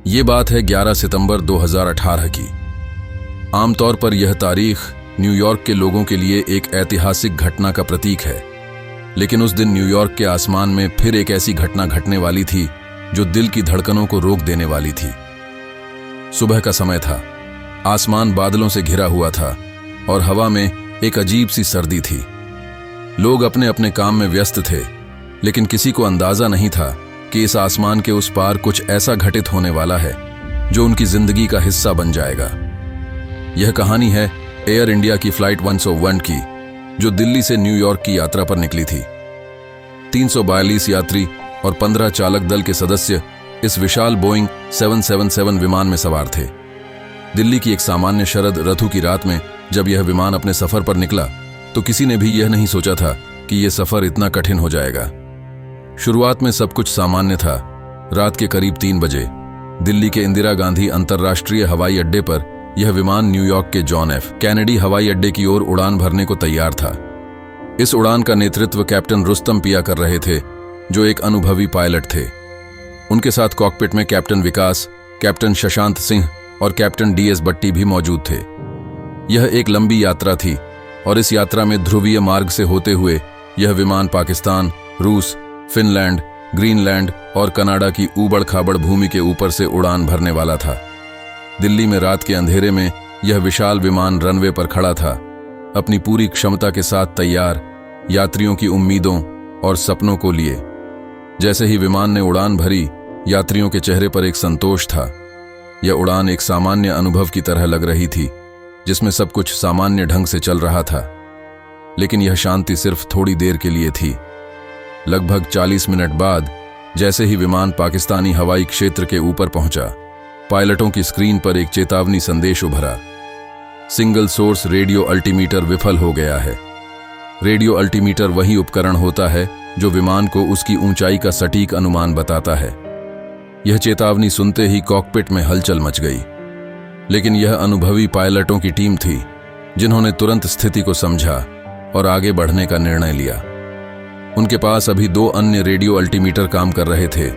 ये बात है 11 सितंबर 2018 की। आमतौर पर यह तारीख न्यूयॉर्क के लोगों के लिए एक ऐतिहासिक घटना का प्रतीक है, लेकिन उस दिन न्यूयॉर्क के आसमान में फिर एक ऐसी घटना घटने वाली थी जो दिल की धड़कनों को रोक देने वाली थी। सुबह का समय था, आसमान बादलों से घिरा हुआ था और हवा में एक अजीब सी सर्दी थी। लोग अपने अपने काम में व्यस्त थे, लेकिन किसी को अंदाजा नहीं था कि इस आसमान के उस पार कुछ ऐसा घटित होने वाला है जो उनकी जिंदगी का हिस्सा बन जाएगा। यह कहानी है एयर इंडिया की फ्लाइट 101 की, जो दिल्ली से न्यूयॉर्क की यात्रा पर निकली थी। 342 यात्री और 15 चालक दल के सदस्य इस विशाल बोइंग 777 विमान में सवार थे। दिल्ली की एक सामान्य शरद ऋतु की रात में जब यह विमान अपने सफर पर निकला तो किसी ने भी यह नहीं सोचा था कि यह सफर इतना कठिन हो जाएगा। शुरुआत में सब कुछ सामान्य था। रात के करीब 3 बजे दिल्ली के इंदिरा गांधी अंतर्राष्ट्रीय हवाई अड्डे पर यह विमान न्यूयॉर्क के जॉन एफ कैनेडी हवाई अड्डे की ओर उड़ान भरने को तैयार था। इस उड़ान का नेतृत्व कैप्टन रुस्तम पिया कर रहे थे, जो एक अनुभवी पायलट थे। उनके साथ कॉकपिट में कैप्टन विकास, कैप्टन शशांत सिंह और कैप्टन DS भट्टी भी मौजूद थे। यह एक लंबी यात्रा थी और इस यात्रा में ध्रुवीय मार्ग से होते हुए यह विमान पाकिस्तान, रूस, फिनलैंड, ग्रीनलैंड और कनाडा की ऊबड़ खाबड़ भूमि के ऊपर से उड़ान भरने वाला था। दिल्ली में रात के अंधेरे में यह विशाल विमान रनवे पर खड़ा था, अपनी पूरी क्षमता के साथ तैयार, यात्रियों की उम्मीदों और सपनों को लिए। जैसे ही विमान ने उड़ान भरी, यात्रियों के चेहरे पर एक संतोष था। यह उड़ान एक सामान्य अनुभव की तरह लग रही थी, जिसमें सब कुछ सामान्य ढंग से चल रहा था। लेकिन यह शांति सिर्फ थोड़ी देर के लिए थी। लगभग 40 मिनट बाद जैसे ही विमान पाकिस्तानी हवाई क्षेत्र के ऊपर पहुंचा, पायलटों की स्क्रीन पर एक चेतावनी संदेश उभरा। सिंगल सोर्स रेडियो अल्टीमीटर विफल हो गया है। रेडियो अल्टीमीटर वही उपकरण होता है जो विमान को उसकी ऊंचाई का सटीक अनुमान बताता है। यह चेतावनी सुनते ही कॉकपिट में हलचल मच गई, लेकिन यह अनुभवी पायलटों की टीम थी जिन्होंने तुरंत स्थिति को समझा और आगे बढ़ने का निर्णय लिया। उनके पास अभी 2 अन्य रेडियो अल्टीमीटर काम कर रहे थे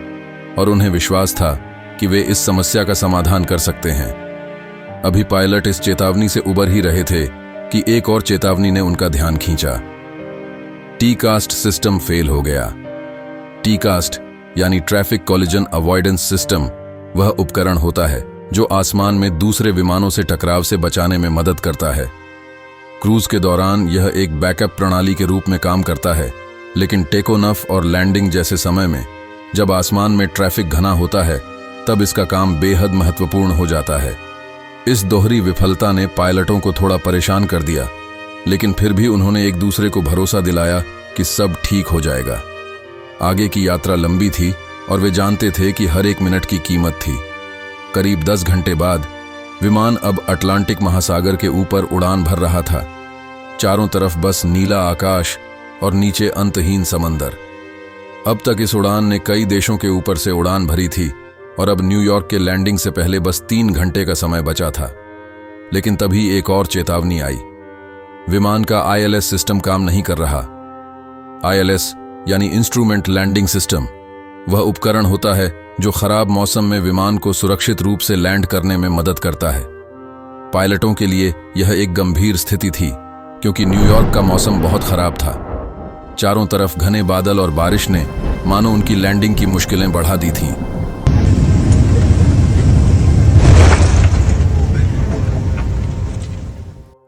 और उन्हें विश्वास था कि वे इस समस्या का समाधान कर सकते हैं। अभी पायलट इस चेतावनी से उबर ही रहे थे कि एक और चेतावनी ने उनका ध्यान खींचा। टी-कास्ट सिस्टम फेल हो गया। टी-कास्ट यानी ट्रैफिक कॉलिजन अवॉइडेंस सिस्टम वह उपकरण होता है जो आसमान में दूसरे विमानों से टकराव से बचाने में मदद करता है। क्रूज के दौरान यह एक बैकअप प्रणाली के रूप में काम करता है, लेकिन टेकोनफ और लैंडिंग जैसे समय में जब आसमान में ट्रैफिक घना होता है, तब इसका काम बेहद महत्वपूर्ण हो जाता है। इस दोहरी विफलता ने पायलटों को थोड़ा परेशान कर दिया, लेकिन फिर भी उन्होंने एक दूसरे को भरोसा दिलाया कि सब ठीक हो जाएगा। आगे की यात्रा लंबी थी और वे जानते थे कि हर एक मिनट की कीमत थी। करीब 10 घंटे बाद विमान अब अटलांटिक महासागर के ऊपर उड़ान भर रहा था। चारों तरफ बस नीला आकाश और नीचे अंतहीन समंदर। अब तक इस उड़ान ने कई देशों के ऊपर से उड़ान भरी थी और अब न्यूयॉर्क के लैंडिंग से पहले बस 3 घंटे का समय बचा था। लेकिन तभी एक और चेतावनी आई। विमान का ILS सिस्टम काम नहीं कर रहा। ILS यानी इंस्ट्रूमेंट लैंडिंग सिस्टम वह उपकरण होता है जो खराब मौसम में विमान को सुरक्षित रूप से लैंड करने में मदद करता है। पायलटों के लिए यह एक गंभीर स्थिति थी, क्योंकि न्यूयॉर्क का मौसम बहुत खराब था। चारों तरफ घने बादल और बारिश ने मानो उनकी लैंडिंग की मुश्किलें बढ़ा दी थीं।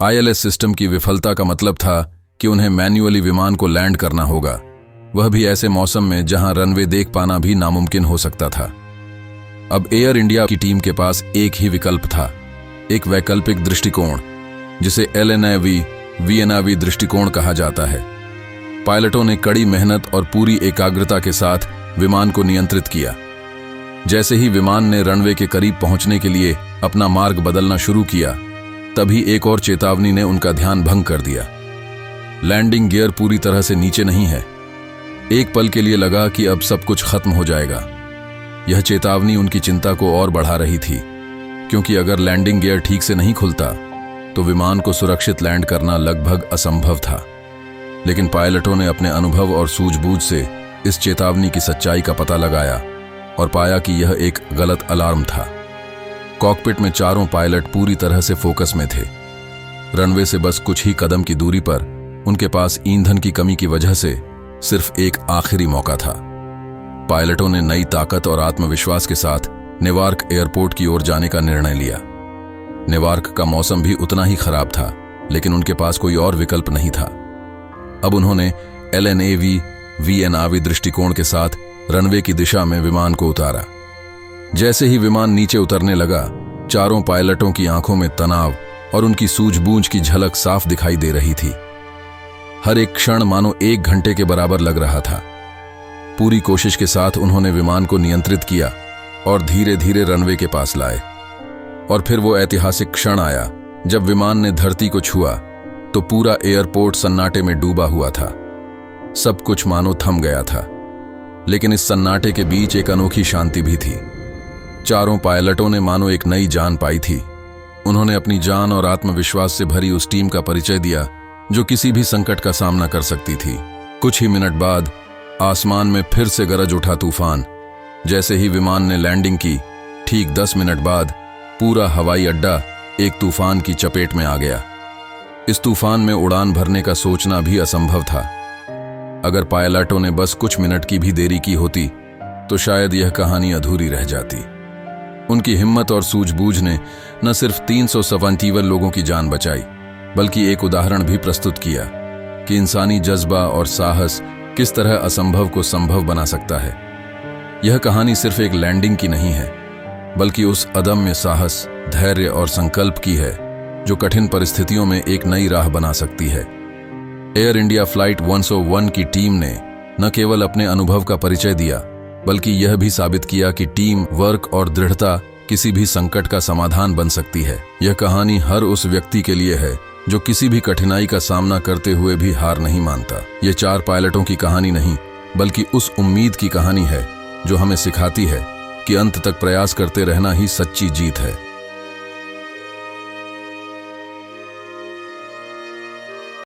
ILS सिस्टम की विफलता का मतलब था कि उन्हें मैन्युअली विमान को लैंड करना होगा, वह भी ऐसे मौसम में जहां रनवे देख पाना भी नामुमकिन हो सकता था। अब एयर इंडिया की टीम के पास एक ही विकल्प था, एक वैकल्पिक दृष्टिकोण, जिसे LNAV दृष्टिकोण कहा जाता है। पायलटों ने कड़ी मेहनत और पूरी एकाग्रता के साथ विमान को नियंत्रित किया। जैसे ही विमान ने रनवे के करीब पहुंचने के लिए अपना मार्ग बदलना शुरू किया, तभी एक और चेतावनी ने उनका ध्यान भंग कर दिया। लैंडिंग गियर पूरी तरह से नीचे नहीं है। एक पल के लिए लगा कि अब सब कुछ खत्म हो जाएगा। यह चेतावनी उनकी चिंता को और बढ़ा रही थी, क्योंकि अगर लैंडिंग गियर ठीक से नहीं खुलता तो विमान को सुरक्षित लैंड करना लगभग असंभव था। लेकिन पायलटों ने अपने अनुभव और सूझबूझ से इस चेतावनी की सच्चाई का पता लगाया और पाया कि यह एक गलत अलार्म था। कॉकपिट में चारों पायलट पूरी तरह से फोकस में थे। रनवे से बस कुछ ही कदम की दूरी पर उनके पास ईंधन की कमी की वजह से सिर्फ एक आखिरी मौका था। पायलटों ने नई ताकत और आत्मविश्वास के साथ नेवार्क एयरपोर्ट की ओर जाने का निर्णय लिया। नेवार्क का मौसम भी उतना ही खराब था, लेकिन उनके पास कोई और विकल्प नहीं था। अब उन्होंने LNAV VNAV दृष्टिकोण के साथ रनवे की दिशा में विमान को उतारा। जैसे ही विमान नीचे उतरने लगा, चारों पायलटों की आंखों में तनाव और उनकी सूझबूझ की झलक साफ दिखाई दे रही थी। हर एक क्षण मानो 1 घंटे के बराबर लग रहा था। पूरी कोशिश के साथ उन्होंने विमान को नियंत्रित किया और धीरे धीरे रनवे के पास लाए। और फिर वो ऐतिहासिक क्षण आया जब विमान ने धरती को छुआ तो पूरा एयरपोर्ट सन्नाटे में डूबा हुआ था। सब कुछ मानो थम गया था, लेकिन इस सन्नाटे के बीच एक अनोखी शांति भी थी। चारों पायलटों ने मानो एक नई जान पाई थी। उन्होंने अपनी जान और आत्मविश्वास से भरी उस टीम का परिचय दिया जो किसी भी संकट का सामना कर सकती थी। कुछ ही मिनट बाद आसमान में फिर से गरज उठा तूफान। जैसे ही विमान ने लैंडिंग की, ठीक 10 मिनट बाद पूरा हवाई अड्डा एक तूफान की चपेट में आ गया। इस तूफान में उड़ान भरने का सोचना भी असंभव था। अगर पायलटों ने बस कुछ मिनट की भी देरी की होती तो शायद यह कहानी अधूरी रह जाती। उनकी हिम्मत और सूझबूझ ने न सिर्फ 357 लोगों की जान बचाई, बल्कि एक उदाहरण भी प्रस्तुत किया कि इंसानी जज्बा और साहस किस तरह असंभव को संभव बना सकता है। यह कहानी सिर्फ एक लैंडिंग की नहीं है, बल्कि उस अदम्य साहस, धैर्य और संकल्प की है जो कठिन परिस्थितियों में एक नई राह बना सकती है। एयर इंडिया फ्लाइट 101 की टीम ने न केवल अपने अनुभव का परिचय दिया, बल्कि यह भी साबित किया कि टीम वर्क और दृढ़ता किसी भी संकट का समाधान बन सकती है। यह कहानी हर उस व्यक्ति के लिए है जो किसी भी कठिनाई का सामना करते हुए भी हार नहीं मानता। ये 4 पायलटों की कहानी नहीं, बल्कि उस उम्मीद की कहानी है जो हमें सिखाती है कि अंत तक प्रयास करते रहना ही सच्ची जीत है।